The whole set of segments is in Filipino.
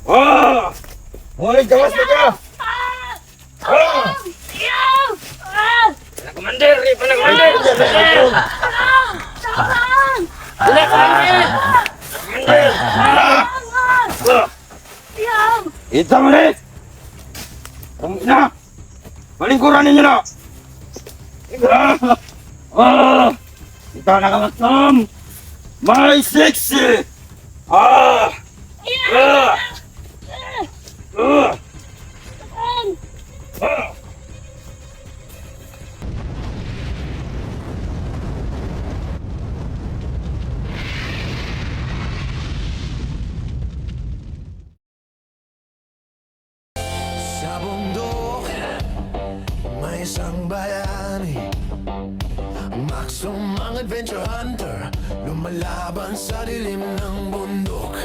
Ah! Mulig gawas na ka! Ah! Panagkomander! Panagkomander! Ito mo rin! Ang ina! Palingkuran ninyo na! Ito nakamatnom! My sexy! Ah! Ah! Ah! Ah! Sa bundok, may isang bayani, Maximum adventure hunter, lumalaban sa dilim ng bundok.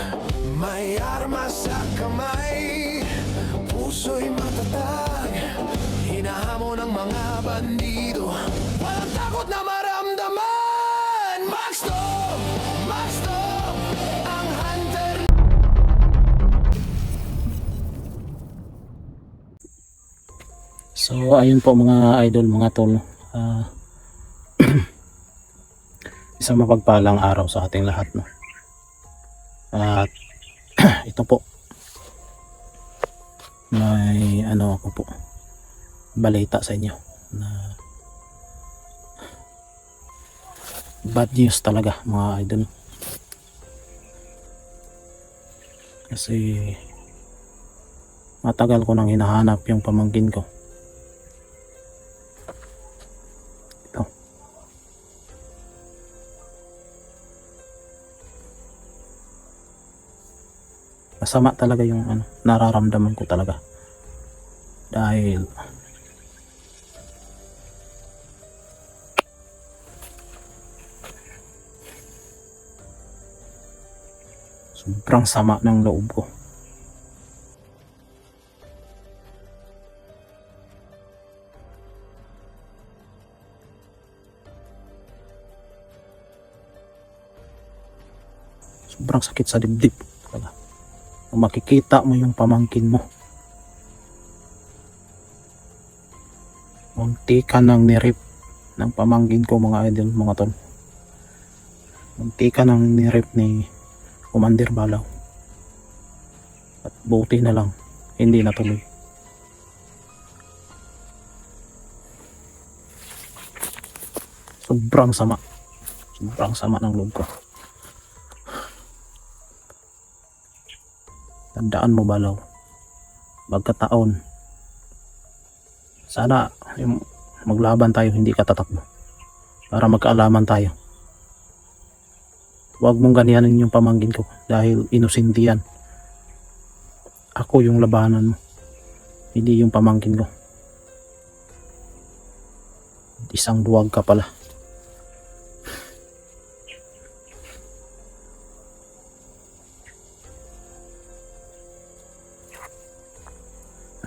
May armas sa kamay, puso'y matatag, hinahamon ng mga bandido, walang takot na maramdaman. Max Tom, ang hunter. So ayun po mga idol, mga tol, isang mapagpalang araw sa ating lahat, no? At ito po, may ako po balita sa inyo na bad news talaga mga idol, kasi matagal ko nang hinahanap yung pamangkin ko. Masama talaga yung nararamdaman ko talaga, dahil sobrang sama ng loob ko. Sobrang sakit sa dibdib talaga. Kung makikita mo yung pamangkin mo, munti ka nang nirip ng pamangkin ko mga idol, mga tol. Munti ka nang nirip ni Commander Balaw, at buti na lang hindi natuloy. Sobrang sama ng loob ko. Tandaan mo Balaw, magkataon, sana yung maglaban tayo, hindi ka tatakbo, para magkaalaman tayo. Huwag mong ganyanin yung pamangkin ko, dahil inosente yan. Ako yung labanan mo, hindi yung pamangkin ko. Isang duwag ka pala.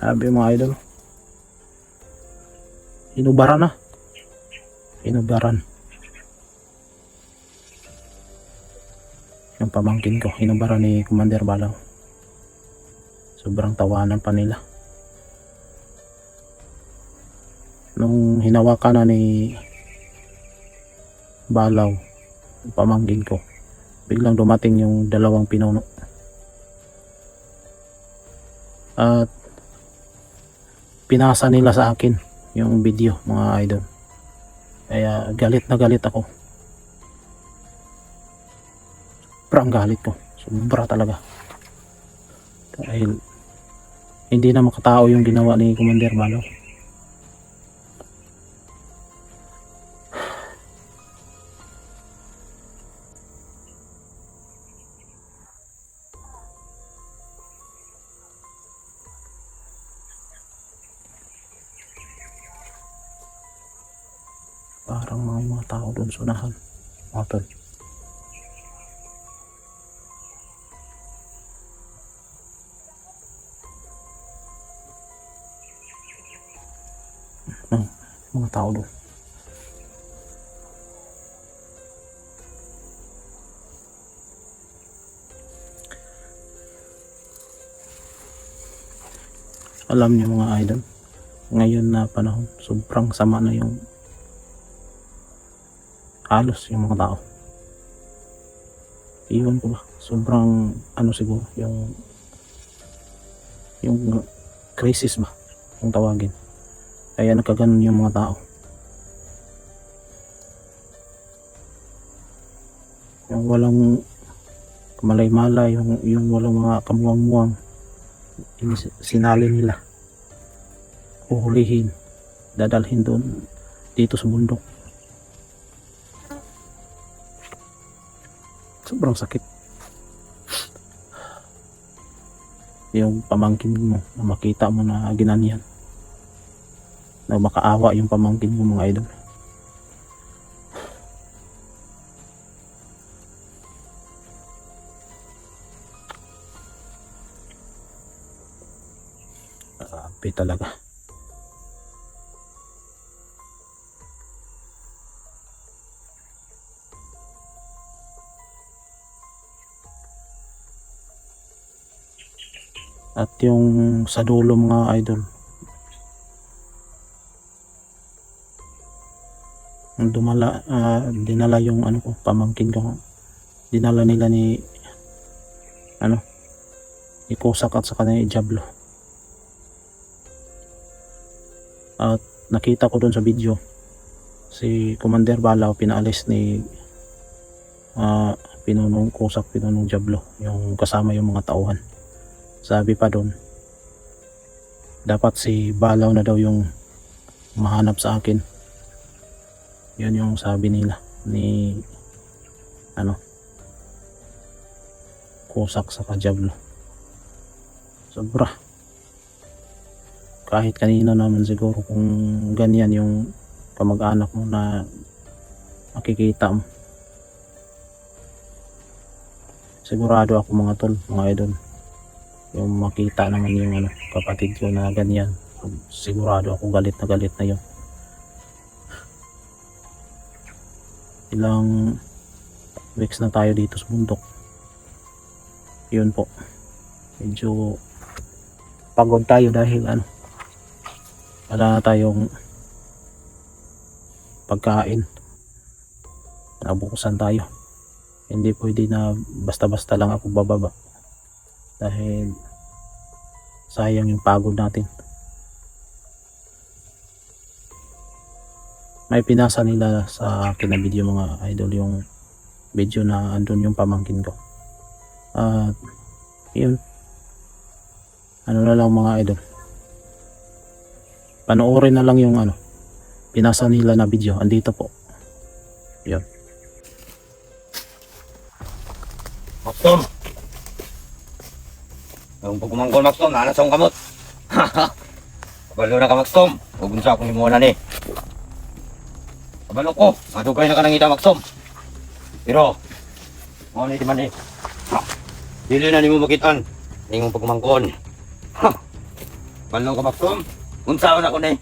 Sabi mga idol, inubaran yung pamangkin ko, inubaran ni Commander Balaw. Sobrang tawanan pa nila nung hinawakan na ni Balaw yung pamangkin ko. Biglang dumating yung dalawang pinuno at pinasa nila sa akin yung video mga idol. Kaya galit na galit ako. Sobrang galit ko, sobra talaga, dahil hindi na makatao yung ginawa ni Commander Balaw. Parang mga tao doon sa unahan, mga tol. Mga tao doon. Alam niyo mga idol, ngayon na panahon, sobrang sama na yung halos yung mga tao. Iwan ko ba, sobrang ano siguro, yung crisis ba, kung tawagin. Kaya nagkaganon yung mga tao. Yung walang kamalay-malay, yung walang mga kamuwang-muwang, sinali nila, uhulihin, dadalhin doon dito sa bundok. Sobrang sakit. Yung pamangkin mo na makita mo na ginanyan, na makaawa yung pamangkin mo mga idol. Grabe talaga. At yung sa dulo mga idol, dinala yung ano ko, pamangkin ko, dinala nila ni Kusak at saka ni Diablo. At nakita ko doon sa video, si Commander Balaw pinaalis ni Pinunong Kusak, Pinunong Diablo, yung kasama yung mga tauhan. Sabi pa doon, dapat si Balaw na daw yung mahanap sa akin. Yun yung sabi nila ni Kusak sa Diablo. Sobra. Kahit kanina naman siguro kung ganyan yung kamag-anak mo na makikita mo, sigurado ako mga tol, mga idol, yung makita naman yung kapatid ko na ganyan, sigurado ako galit na yun. Ilang weeks na tayo dito sa bundok. Yun po, medyo pagod tayo dahil wala na tayong pagkain, nabukusan tayo. Hindi pwede na basta-basta lang ako bababa dahil sayang yung pagod natin. May pinasa nila sa akin na video mga idol, yung video na andun yung pamangkin ko. At yun, na lang mga idol, panoorin na lang yung pinasa nila na video, andito po. Yun. Maxom! Yung pagkumangkol Maxom, nanasang kamot. Kabalo na ka Maxom, huwag sa akong himunan eh. Kabalo ko, madugay na ka nangita Maxom. Pero, mga na man eh. Dili na ni mo makitaan, yung pagkumangkol. Kabalo ka Maxom, unsaon ako na eh.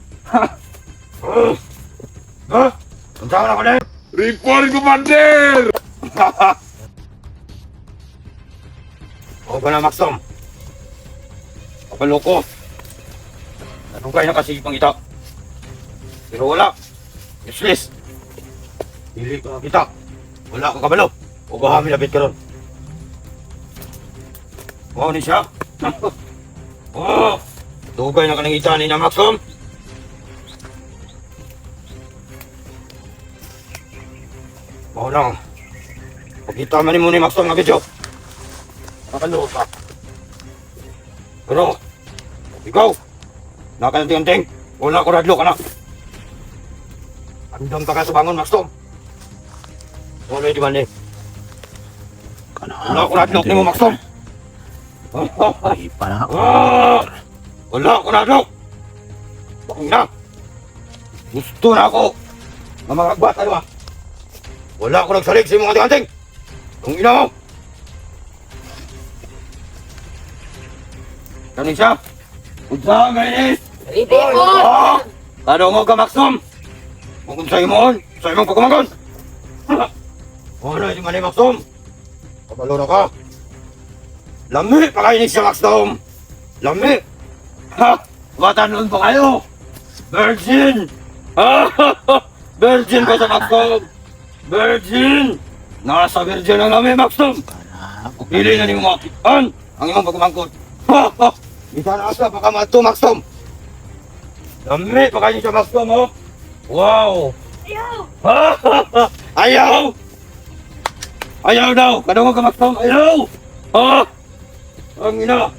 Unsaon ako na eh. Report, Commander! O ba na Maxom? Kabalo ko. Nadugay na kasi pang ita. Pero wala. Useless. Dili ka kita. Wala ka kabalo. O bahami labit ka ron. Wow ni siya. Oh, dugay na ka nang ita ni na Maxom. Wow lang. Pagkita man mo ni Maxom nga video. Nakalo ka. Pero, ikaw, nakalanting-anting, wala ko radlo ka na. Andam pa ka sa bangon, Maxom. Wala di man eh. Wala ko radlo ni mo, Maxom. Ay pala. Wala ko radlo. Bakit na? Gusto na ako. Ang mga bata naman. Wala ko nagsalig sa mga anting-anting. Kung ina mo. Kanin siya? Unsa ngayon? Report! Kadungog ka Maxom. Kung sa'yo mo, sa'yo mong pagkumangon. Wala yung mali Maxom. Kabalo na ka. Lami, pakainin siya Maxom. Lami. Ha? Matanon pa kayo! Virgin! Virgin ka sa Maxom! Virgin! Nasa virgin ang namin, Maxom! Pili na ni mo makitaan ang iyong pagkumangkot. Isa na asa, baka mato, Maxom! Dami pa kayo sa Maxom, oh! Wow! Ayaw! Ayaw! Ayaw daw! Kadungo ka, Maxom! Ayaw! Ang ina!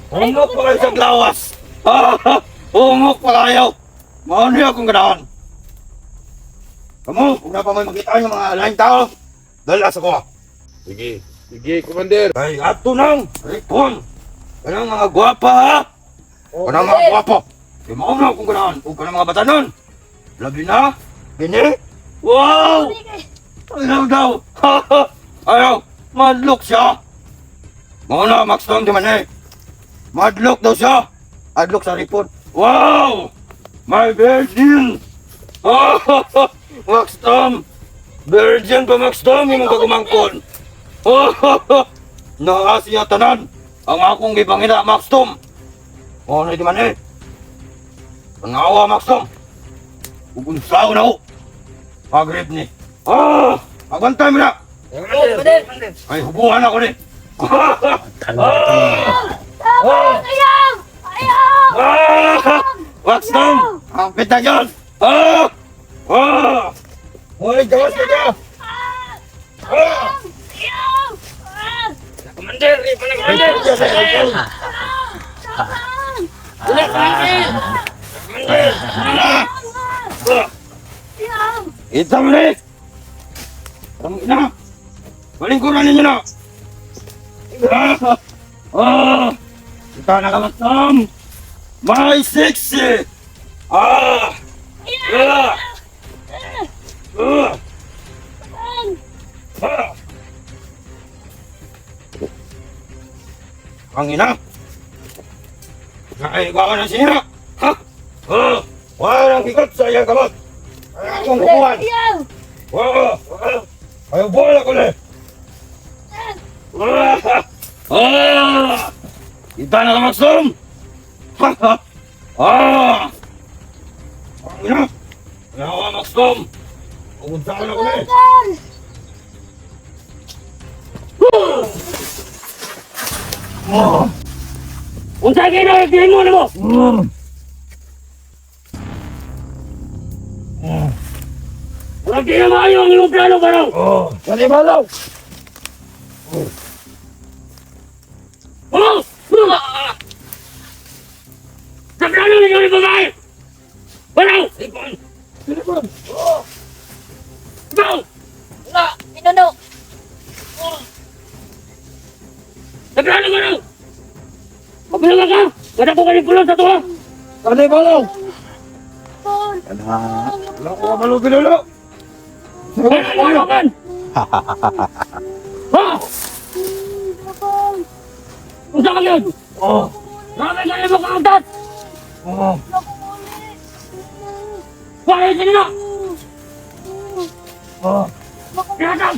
Humok pa kayo sa glawas! Humok pa kayo! Maano akong ganahan! Kamu, kung na pa may makita yung mga laing tao, dalas ako. Sige. Sige, Commander. Kay ato nang ripon! Kanang mga gwapa, ha? Kanang mga gwapa! Kaya mauna akong ganahan! Kung kanang mga batanon! Labi na! Bini! Wow! Ayaw daw! Ayaw! Madlock siya! Mauna, Max Tom, di man eh! Madlock daw siya! Adlock sa ripon! Wow! My virgin! Max Tom! Virgin pa, Max Tom! Yung mga kumangkon! Naasiya tanan! Ang akong gipangina, Max Tom! Mauna, di man eh! Pangawa, Max Tom! Ugunsaw na ho! Agrip ni! Agantay mo na! Ay, hubuhan ako ni! Ayaw! Ayaw! Max Tom! Ang pita yun! Hoy, gawas ka dyan! Ayaw! Commander! Commander! Ulit, Ito mo ni! Ang ina! Balingkuran ninyo na! Ito na ka, Max Tom! My sexy! Ang ina! Nakaiwa ka ng sinira! Ha? Walang kikat sa iyang kamot! Ay akong kukuhan! Ayaw bola ko na! Kita na ka, Max Tom! Ang ina! Ayaw ka, Max Tom! Pumunta ka na ko na! Unsay kayo na ipihin mo na mo? Wala kayo na maayo ang iyong plano ba raw? Dali balaw! Oh! Sa plano ninyo ni babae! Wala! Ikaw! Wala! Pinuno! Sa plano ba raw? Pagpila ka! Wala ko kayo pulo sa tuwa! Dali balaw! Kana. Wala ko ka malubi lolo! Wala ka naman! Ha? Unsa ka yun? Marami ka rin mo kauntat! Wala yun sila! Pinatang!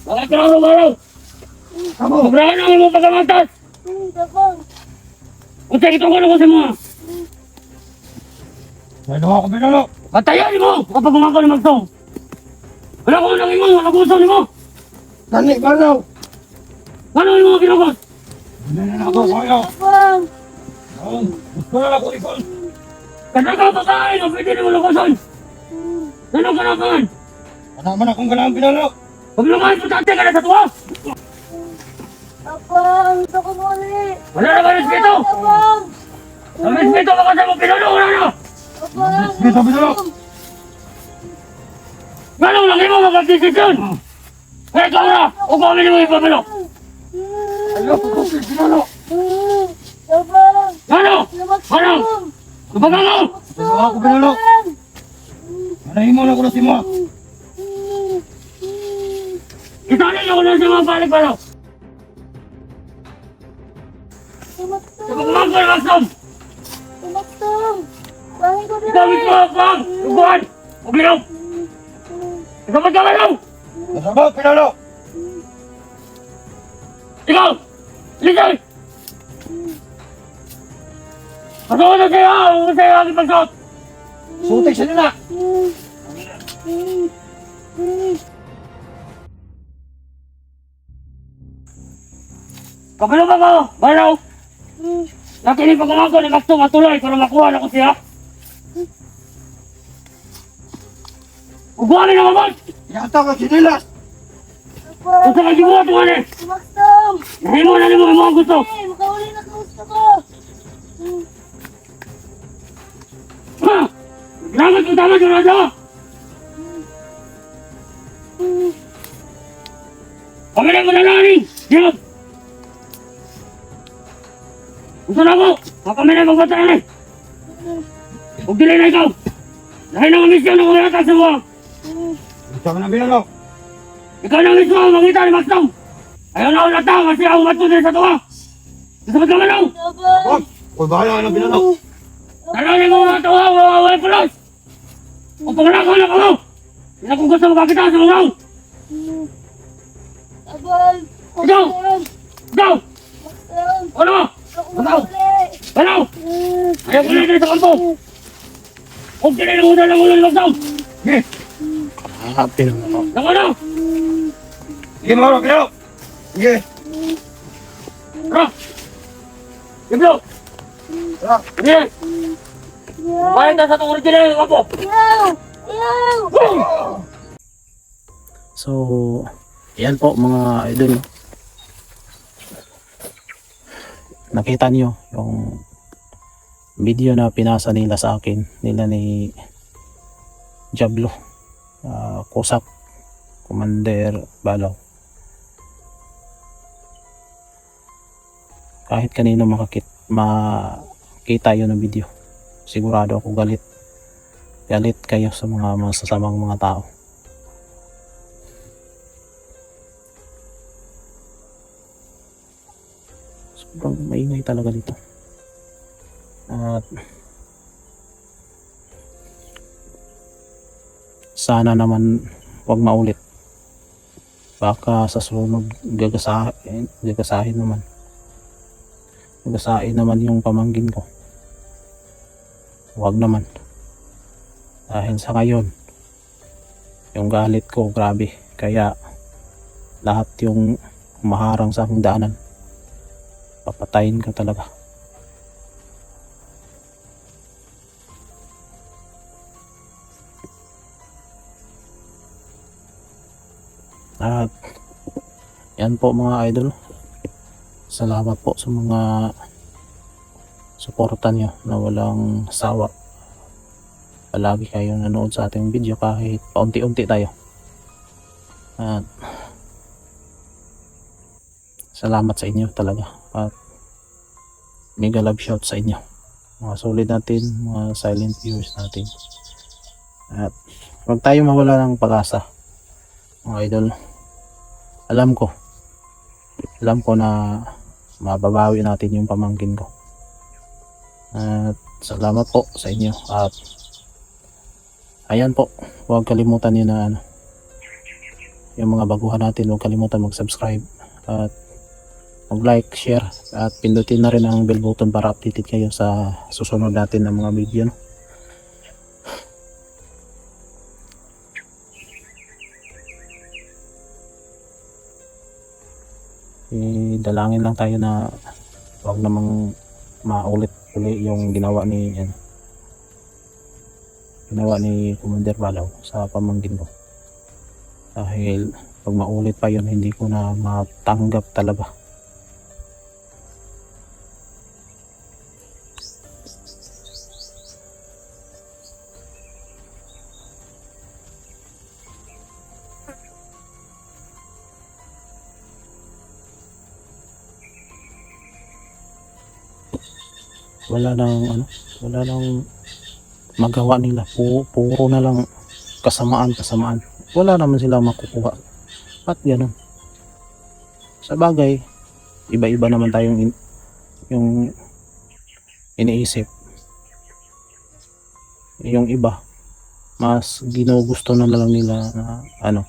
Bakit ka lang lumaraw? Sobrahan ang imo pagkamantas! Unsa itong ano ko sa mga? May nawa ko binalo! Batayan mo! Kapag umangko ni Magtong! Wala ko nang imong nakagusaw ni mo! Dali balaw! Ano yung mga ginagos? Hindi na ako kaya! Gusto na ako ipon! Kada ka babae na pwede ni mo lukuson! Ano ka naman? Wala man akong ganang binalo! Huwag naman importante ka na sa tuwa! Abang! Gusto ko muli! Wala na ba respeto? Abang! Ang respeto baka sa mga pinuno! Wala na! Abang! Bito binalo! Ganong laki mo magkakdesisyon! Kaya ikaw na! Huwag kami ni mo ipabalo! Ayoko ko binalo! Abang! Ano? Ano? Kapag ano? Wala ako binalo! Manahin mo na ko na si mo! Itanay ako na sa mga balik-balo! Kapag umangko ni Magtong! Tumaktong! Bahay ko din! Gamit mo ang lubuhan! Huwag linom! Ikaw magkakalaw! Nasabot binalo! Ikaw! Listen! Masuot na sa'yo! Huwag sa'yo ang pagsuot! Sutik sa nila! Kapalo ba ko? Balaw! Nakinig pag ako ni Masto matuloy para makuha na ko siya. Ubuhanin na mamon! Yata ka sinilas! Kung sa kagibuha ito nga Maxim! nahimo na mo ang gusto. Eh, makahuli na ka gusto ko! Ha! Salamat kung tama sa radyo! Kami na mo na laning! Diyan! Gusto na ko! Kami na magbataan eh! Huwag dili na ikaw! Dahil na ang misyon ng ulat sa mga! Gusto ka na binalo! Ikaw na mismo ang mangita ni Maxim! Ayaw na ulat na kasi ako matuloy sa tuwa! Gusto mo ka malaw! Laban! Huwag! Huwag bahala ka na binalo! Tananin mo mga tuwa! Wawaway pulos! O pangalakaw na ka mo! Hindi na kung gusto makakita sa mga! Laban! Ikaw! Maxim! Ikaw! Maxim! Ano mo? Ako mahuli! Malaw! Ayaw ko na dito sa kampo! Huwag dili na muna ng ulo ni Maxim! Happy naman ako. Nako na! Sige mga bro, binalo! Sige! Tara! Iblo! Sige! Bayan na sa itong original ng kampo! Yaw! Yaw! So, yan po mga idol. Nakita niyo yung video na pinasa nila sa akin, nila ni Diablo, Kusap, Commander Balaw. Kahit kanino makita yun ng video, sigurado ako galit kayo sa mga masasamang mga tao. Sobrang maingay talaga dito. At sana naman wag maulit. Baka sa sunod gagasahin naman. Gagasahin naman yung pamangkin ko. Wag naman. Dahil sa ngayon, yung galit ko grabe. Kaya lahat yung maharang sa aking daanan, papatayin ka talaga. At yan po mga idol, salamat po sa mga suporta nyo na walang sawa. Palagi kayong nanood sa ating video kahit paunti-unti tayo. At salamat sa inyo talaga. At mega love shout sa inyo, mga solid natin, mga silent viewers natin. At huwag tayo mawala ng pag-asa mga idol. Alam ko na mababawi natin yung pamangkin ko. At salamat po sa inyo. At ayan po, huwag kalimutan nyo na yung mga baguhan natin, huwag kalimutan mag-subscribe at mag-like, share, at pindutin na rin ang bell button para updated kayo sa susunod natin ng mga video, no? Dalangin lang tayo na huwag namang maulit uli yung ginawa ni Commander Balaw sa pamangkin ko. Dahil pag maulit pa yun, hindi ko na matanggap talaga. Wala nang magawa nila. Puro na lang kasamaan. Wala naman sila makukuha. Ba't ganun? Sa bagay, iba-iba naman tayong yung iniisip. Yung iba, mas ginugusto na lang nila na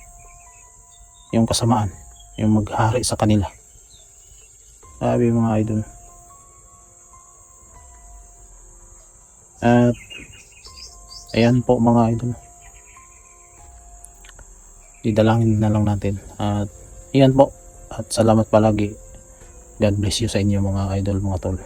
yung kasamaan, yung maghari sa kanila. Sabi mga idol. At ayan po mga idol. Idalangin na lang natin. At ayan po. At salamat palagi. God bless you sa inyo mga idol, mga tol.